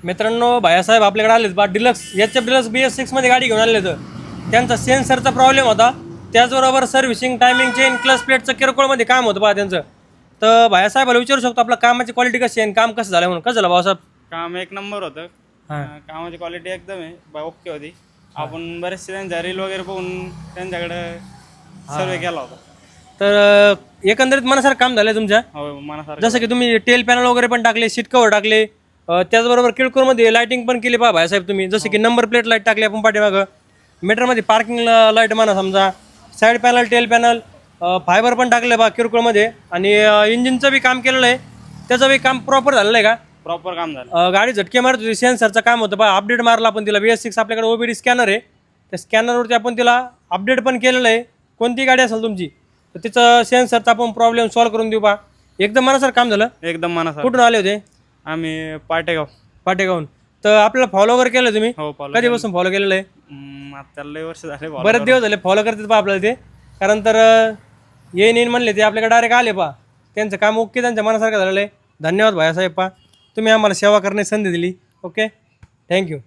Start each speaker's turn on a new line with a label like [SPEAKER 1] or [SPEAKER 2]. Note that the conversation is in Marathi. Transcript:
[SPEAKER 1] मित्रांनो भायासाहेब आपल्याकडे आलेत बा डिलक्स डिलक्स BS6 मध्ये गाडी घेऊन आले तर त्यांचा सेन्सरचा प्रॉब्लेम होता, त्याचबरोबर सर्व्हिसिंग टायमिंग चेन क्लच प्लेटचं किरकोळमध्ये काम होतं बा त्यांचं. तर भायासाहेबाला विचारू शकतो आपल्या कामाची क्वालिटी कशी आहे, काम कसं झालं म्हणून. कसं झालं भाऊसाहेब?
[SPEAKER 2] काम एक नंबर होतं. कामाची क्वालिटी एकदम आहे ओके होती. आपण बरेचसे त्यांच्या रील वगैरे बघून त्यांच्याकडे सर्वे केला होता.
[SPEAKER 1] तर एकंदरीत मनासारखं काम झालं तुमच्या.
[SPEAKER 2] हो मनासारखं.
[SPEAKER 1] जसं की तुम्ही टेल पॅनल वगैरे पण टाकले, सीट कव्हर टाकले, त्याचबरोबर किरकोळमध्ये लाईटिंग पण केली पहा भायासाहेब तुम्ही. जसं की नंबर प्लेट लाईट टाकली आपण पाठीमागं, मीटरमध्ये पार्किंग लाईट म्हणा समजा, side panel, tail panel, fibre पण टाकलं बा किरकोळमध्ये. आणि इंजिनचं बी काम केलेलं आहे, त्याचं बी काम प्रॉपर झालेलं आहे का?
[SPEAKER 2] प्रॉपर काम झालं.
[SPEAKER 1] गाडी झटके मारत होती, सेन्सरचं काम होतं बा. अपडेट मारला आपण तिला. BS6 आपल्याकडे OBD स्कॅनर आहे, त्या स्कॅनरवरती आपण तिला अपडेट पण केलेलं आहे. कोणती गाडी असेल तुमची तर तिचं सेन्सरचा आपण प्रॉब्लेम सॉल्व्ह करून देऊ बा. एकदम मनासारखं काम झालं.
[SPEAKER 2] एकदम मनासारखं.
[SPEAKER 1] कुठून आले होते?
[SPEAKER 2] आम्ही
[SPEAKER 1] पाटेगावून. तर आपल्याला फॉलो वगैरे केलं तुम्ही?
[SPEAKER 2] हो फॉलो.
[SPEAKER 1] कधीपासून फॉलो केलेलं आहे?
[SPEAKER 2] आता लय वर्ष झाले follow
[SPEAKER 1] बरेच
[SPEAKER 2] करून.
[SPEAKER 1] दिवस झाले फॉलो करतात पहा आपल्याला ते. कारण तर येईन म्हणले ते आपल्याकडे डायरेक्ट आले पहा. त्यांचं काम ओके, त्यांच्या मनासारखं झालेलं आहे. धन्यवाद भायासाहेब पहा, तुम्ही आम्हाला सेवा करण्याची संधी दिली. Okay, thank you.